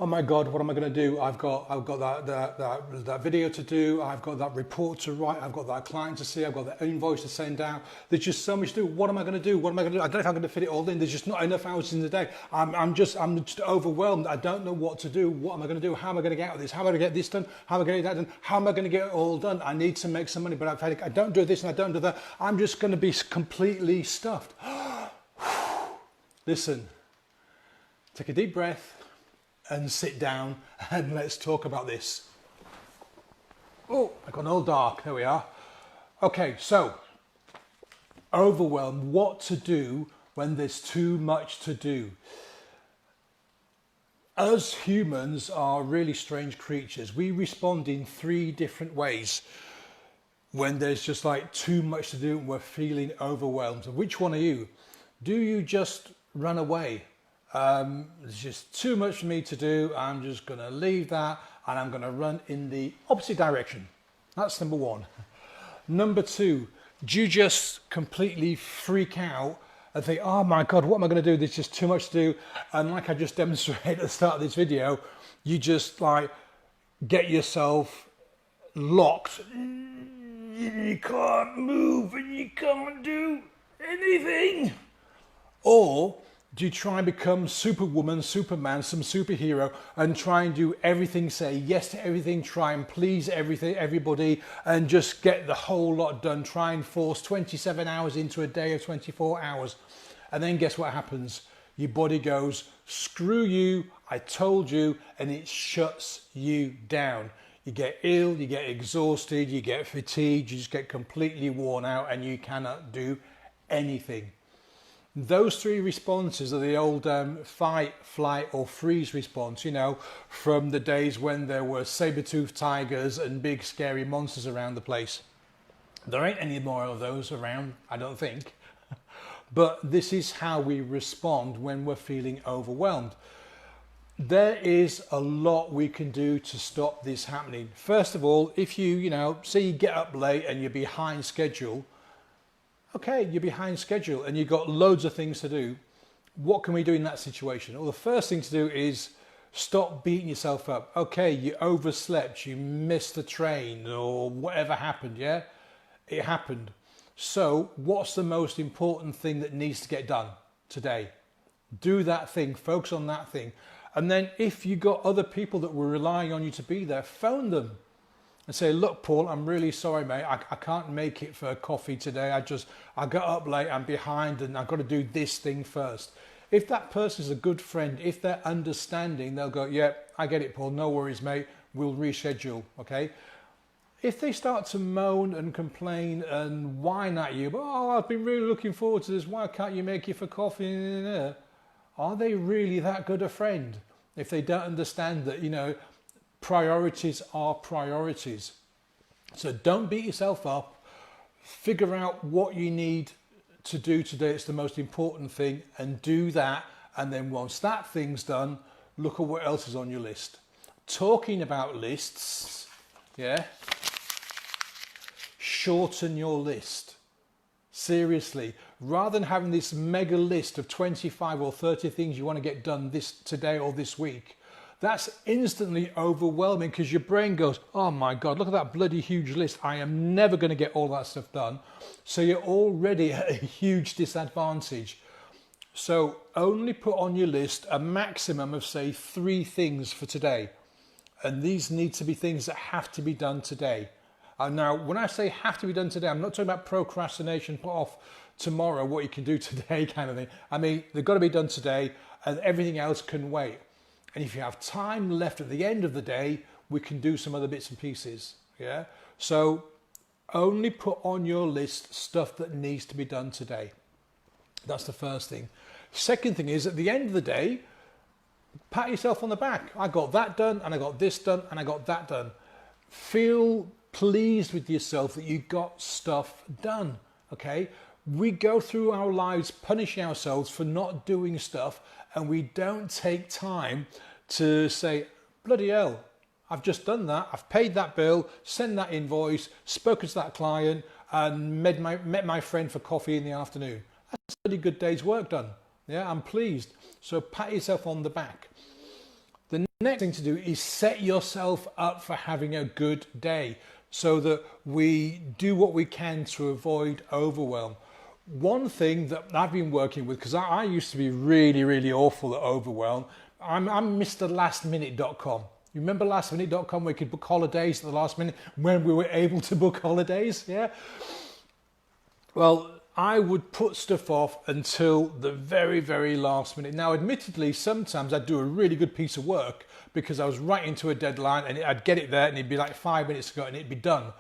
oh my God, what am I going to do? I've got that video to do. I've got that report to write. I've got that client to see. I've got that invoice to send out. There's just so much to do. What am I going to do? What am I going to do? I don't know if I'm going to fit it all in. There's just not enough hours in the day. I'm just overwhelmed. I don't know what to do. What am I going to do? How am I going to get out of this? How am I going to get this done? How am I going to get that done? How am I going to get it all done? I need to make some money, but I don't do this and I don't do that. I'm just going to be completely stuffed. Listen, take a deep breath and sit down and let's talk about this. Oh, I got all dark. There we are. Okay, so overwhelm, what to do when there's too much to do. Us humans are really strange creatures. We respond in 3 different ways when there's just like too much to do and we're feeling overwhelmed. So which one are you? Do you just run away? There's just too much for me to do. I'm just going to leave that and I'm going to run in the opposite direction. That's number 1. Number 2, do you just completely freak out and think, oh my God, what am I going to do? There's just too much to do. And like I just demonstrated at the start of this video, you just like get yourself locked. You can't move and you can't do anything. Or do you try and become Superwoman, Superman, some superhero and try and do everything, say yes to everything, try and please everybody and just get the whole lot done, try and force 27 hours into a day of 24 hours. And then guess what happens? Your body goes, screw you, I told you, and it shuts you down. You get ill, you get exhausted, you get fatigued, you just get completely worn out and you cannot do anything. Those 3 responses are the old fight, flight or freeze response, you know, from the days when there were saber-toothed tigers and big scary monsters around the place. There ain't any more of those around, I don't think. But this is how we respond when we're feeling overwhelmed. There is a lot we can do to stop this happening. First of all, if you say you get up late and you're behind schedule, okay, you're behind schedule and you've got loads of things to do. What can we do in that situation? Well, the first thing to do is stop beating yourself up. Okay, you overslept, you missed the train or whatever happened, yeah? It happened. So what's the most important thing that needs to get done today? Do that thing, focus on that thing. And then if you got other people that were relying on you to be there, phone them. And say, look, Paul, I'm really sorry, mate. I can't make it for coffee today. I got up late, I'm behind and I've got to do this thing first. If that person's a good friend, if they're understanding, they'll go, yeah, I get it, Paul. No worries, mate. We'll reschedule, okay? If they start to moan and complain and whine at you, oh, I've been really looking forward to this. Why can't you make it for coffee? Are they really that good a friend? If they don't understand that, priorities are priorities. So don't beat yourself up. Figure out what you need to do today. It's the most important thing and do that. And then once that thing's done, look at what else is on your list. Talking about lists, yeah, shorten your list. Seriously, rather than having this mega list of 25 or 30 things you want to get done today or this week, that's instantly overwhelming because your brain goes, oh my God, look at that bloody huge list. I am never going to get all that stuff done. So you're already at a huge disadvantage. So only put on your list a maximum of, say, 3 things for today. And these need to be things that have to be done today. Now, when I say have to be done today, I'm not talking about procrastination, put off tomorrow, what you can do today kind of thing. I mean, they've got to be done today and everything else can wait. And if you have time left at the end of the day, we can do some other bits and pieces, yeah? So only put on your list stuff that needs to be done today. That's the first thing. Second thing is, at the end of the day, pat yourself on the back. I got that done, and I got this done, and I got that done. Feel pleased with yourself that you got stuff done, okay? We go through our lives punishing ourselves for not doing stuff, and we don't take time to say, bloody hell, I've just done that, I've paid that bill, sent that invoice, spoken to that client, and met my friend for coffee in the afternoon. That's a pretty good day's work done. Yeah, I'm pleased. So pat yourself on the back. The Next thing to do is set yourself up for having a good day so that we do what we can to avoid overwhelm. One thing that I've been working with, because I used to be really, really awful at overwhelm, I'm Mr. Lastminute.com. You remember lastminute.com where you could book holidays at the last minute when we were able to book holidays? Yeah. Well, I would put stuff off until the very, very last minute. Now, admittedly, sometimes I'd do a really good piece of work because I was right into a deadline and I'd get it there and it'd be like 5 minutes ago and it'd be done.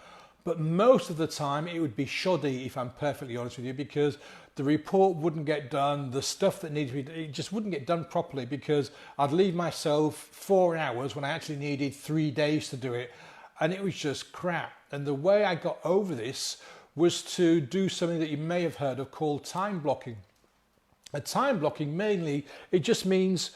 But most of the time it would be shoddy, if I'm perfectly honest with you, because the report wouldn't get done, the stuff that needed to be done, it just wouldn't get done properly because I'd leave myself 4 hours when I actually needed 3 days to do it. And it was just crap. And the way I got over this was to do something that you may have heard of called time blocking. And time blocking mainly, it just means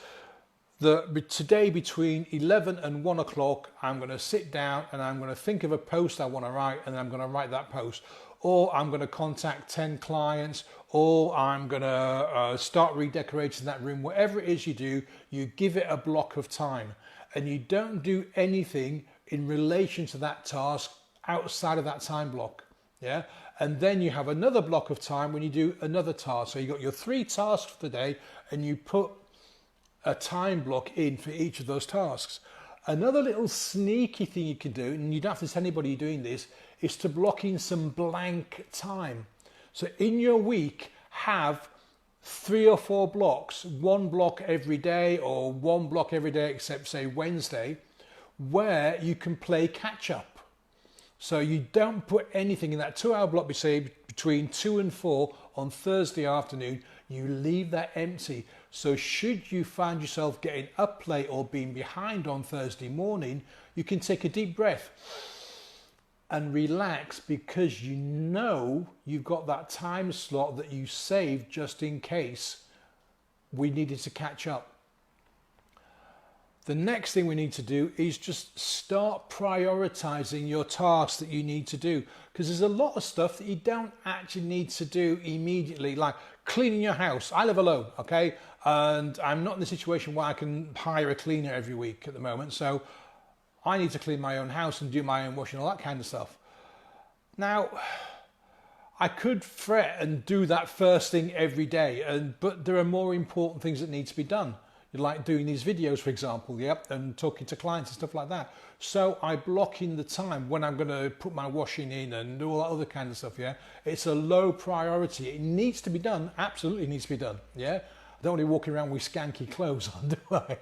that today between 11 and 1 o'clock, I'm going to sit down and I'm going to think of a post I want to write and I'm going to write that post. Or I'm going to contact 10 clients, or I'm going to start redecorating that room. Whatever it is you do, you give it a block of time and you don't do anything in relation to that task outside of that time block. Yeah, and then you have another block of time when you do another task. So you got your 3 tasks for the day and you put a time block in for each of those tasks. Another little sneaky thing you can do, and you don't have to tell anybody you're doing this, is to block in some blank time. So in your week, have 3 or 4 blocks, 1 block every day or 1 block every day except say Wednesday, where you can play catch up. So you don't put anything in that 2-hour block, say between 2 and 4 on Thursday afternoon, you leave that empty. So should you find yourself getting up late or being behind on Thursday morning, you can take a deep breath and relax because you know you've got that time slot that you saved just in case we needed to catch up. The next thing we need to do is just start prioritizing your tasks that you need to do, because there's a lot of stuff that you don't actually need to do immediately, like cleaning your house. I live alone, okay? And I'm not in a situation where I can hire a cleaner every week at the moment. So I need to clean my own house and do my own washing, all that kind of stuff. Now, I could fret and do that first thing every day, but there are more important things that need to be done. Like doing these videos, for example, yep, and talking to clients and stuff like that. So I block in the time when I'm going to put my washing in and do all that other kind of stuff, yeah. It's a low priority. It needs to be done, absolutely needs to be done, yeah. I don't want to be walking around with skanky clothes on, do I?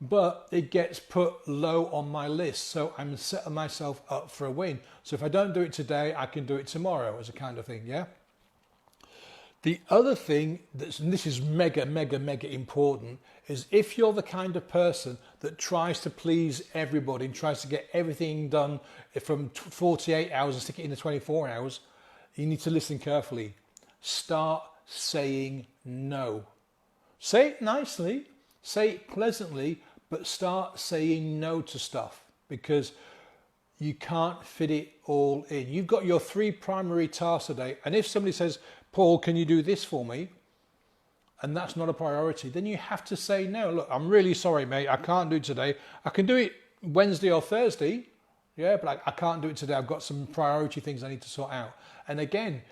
But it gets put low on my list, so I'm setting myself up for a win. So if I don't do it today, I can do it tomorrow as a kind of thing, yeah. The other thing, and this is mega, mega, mega important, is if you're the kind of person that tries to please everybody and tries to get everything done from 48 hours and stick it into 24 hours, you need to listen carefully. Start saying no. Say it nicely, say it pleasantly, but start saying no to stuff because you can't fit it all in. You've got your 3 primary tasks a day, and if somebody says, Paul, can you do this for me? And that's not a priority. Then you have to say, no, look, I'm really sorry, mate. I can't do it today. I can do it Wednesday or Thursday. Yeah, but I can't do it today. I've got some priority things I need to sort out. And again,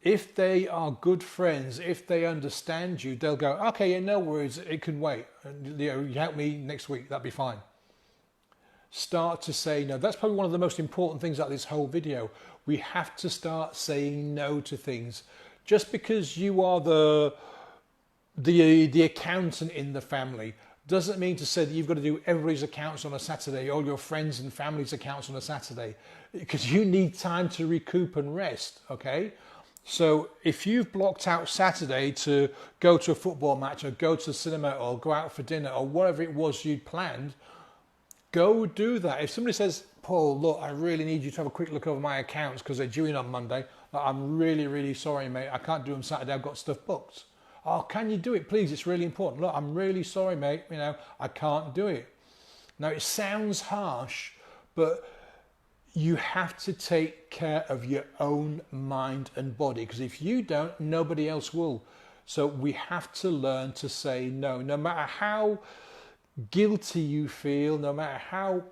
if they are good friends, if they understand you, they'll go, okay, yeah, no worries. It can wait. And, you help me next week. That'd be fine. Start to say no. That's probably one of the most important things about this whole video. We have to start saying no to things. Just because you are the accountant in the family doesn't mean to say that you've got to do everybody's accounts on a Saturday, all your friends and family's accounts on a Saturday, because you need time to recoup and rest, okay? So if you've blocked out Saturday to go to a football match or go to the cinema or go out for dinner or whatever it was you'd planned, go do that. If somebody says, Paul, look, I really need you to have a quick look over my accounts because they're due in on Monday. I'm really, really sorry, mate. I can't do them Saturday. I've got stuff booked. Oh, can you do it, please? It's really important. Look, I'm really sorry, mate. You know, I can't do it. Now, it sounds harsh, but you have to take care of your own mind and body because if you don't, nobody else will. So we have to learn to say no, no matter how guilty you feel, no matter how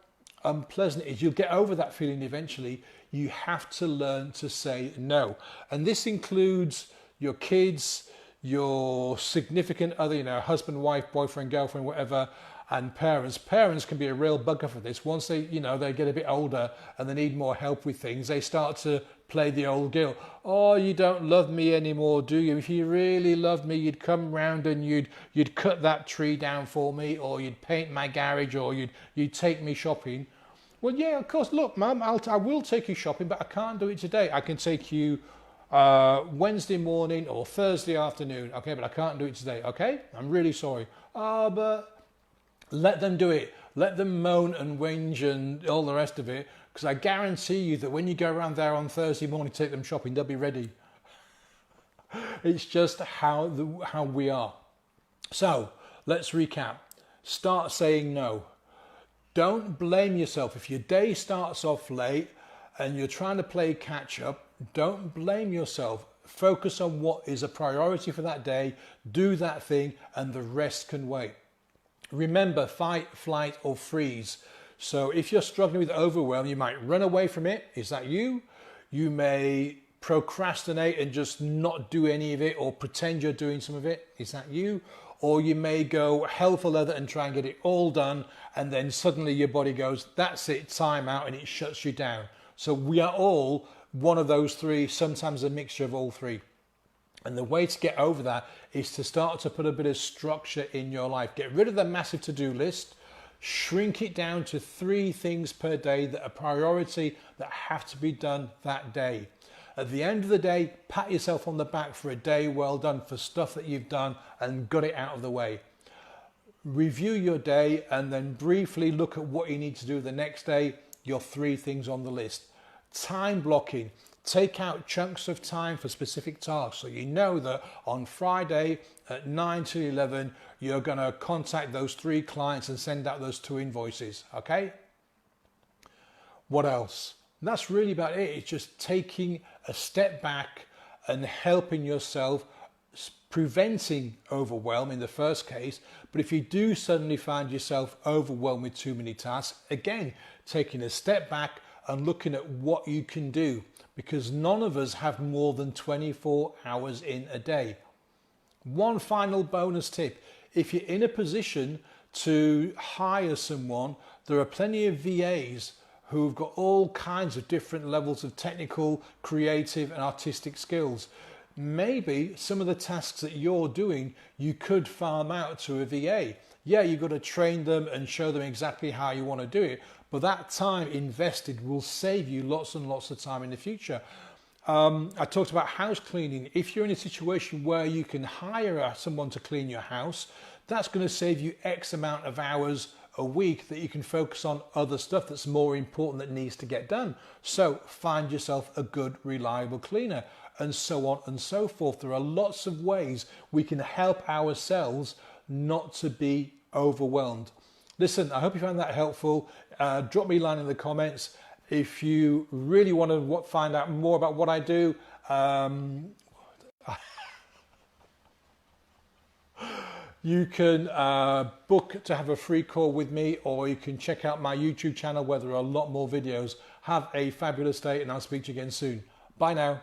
unpleasant it is, you'll get over that feeling eventually. You have to learn to say no. And this includes your kids, your significant other, you know, husband, wife, boyfriend, girlfriend, whatever, and parents. Parents can be a real bugger for this. Once they, you know, they get a bit older and they need more help with things, they start to play the old guilt. Oh, you don't love me anymore, do you? If you really loved me, you'd come round and you'd cut that tree down for me, or you'd paint my garage, or you'd take me shopping. Well, yeah, of course. Look, Mum, I will take you shopping, but I can't do it today. I can take you Wednesday morning or Thursday afternoon, okay, but I can't do it today, okay? I'm really sorry. Oh, but let them do it. Let them moan and whinge and all the rest of it, because I guarantee you that when you go around there on Thursday morning to take them shopping, they'll be ready. It's just how we are. So let's recap. Start saying no. Don't blame yourself. If your day starts off late and you're trying to play catch up, don't blame yourself. Focus on what is a priority for that day. Do that thing, and the rest can wait. Remember, fight, flight, or freeze. So if you're struggling with overwhelm, you might run away from it. Is that you? You may procrastinate and just not do any of it, or pretend you're doing some of it. Is that you? Or you may go hell for leather and try and get it all done, and then suddenly your body goes, that's it, time out, and it shuts you down. So we are all one of those three, sometimes a mixture of all three. And the way to get over that is to start to put a bit of structure in your life. Get rid of the massive to-do list, shrink it down to 3 things per day that are priority, that have to be done that day. At the end of the day, pat yourself on the back for a day well done, for stuff that you've done and got it out of the way. Review your day and then briefly look at what you need to do the next day, your 3 things on the list. Time blocking. Take out chunks of time for specific tasks. So you know that on Friday at 9 to 11, you're going to contact those 3 clients and send out those 2 invoices. Okay? What else? And that's really about it. It's just taking a step back and helping yourself, preventing overwhelm in the first case. But if you do suddenly find yourself overwhelmed with too many tasks, again, taking a step back and looking at what you can do, because none of us have more than 24 hours in a day. One final bonus tip: if you're in a position to hire someone, there are plenty of VAs who've got all kinds of different levels of technical, creative and artistic skills. Maybe some of the tasks that you're doing, you could farm out to a VA. Yeah, you've got to train them and show them exactly how you want to do it, but that time invested will save you lots and lots of time in the future. I talked about house cleaning. If you're in a situation where you can hire someone to clean your house, that's going to save you X amount of hours a week that you can focus on other stuff that's more important that needs to get done. So find yourself a good, reliable cleaner, and so on and so forth. There are lots of ways we can help ourselves not to be overwhelmed. Listen, I hope you found that helpful. Drop me a line in the comments. If you really want to find out more about what I do, you can book to have a free call with me, or you can check out my YouTube channel where there are a lot more videos. Have a fabulous day, and I'll speak to you again soon. Bye now.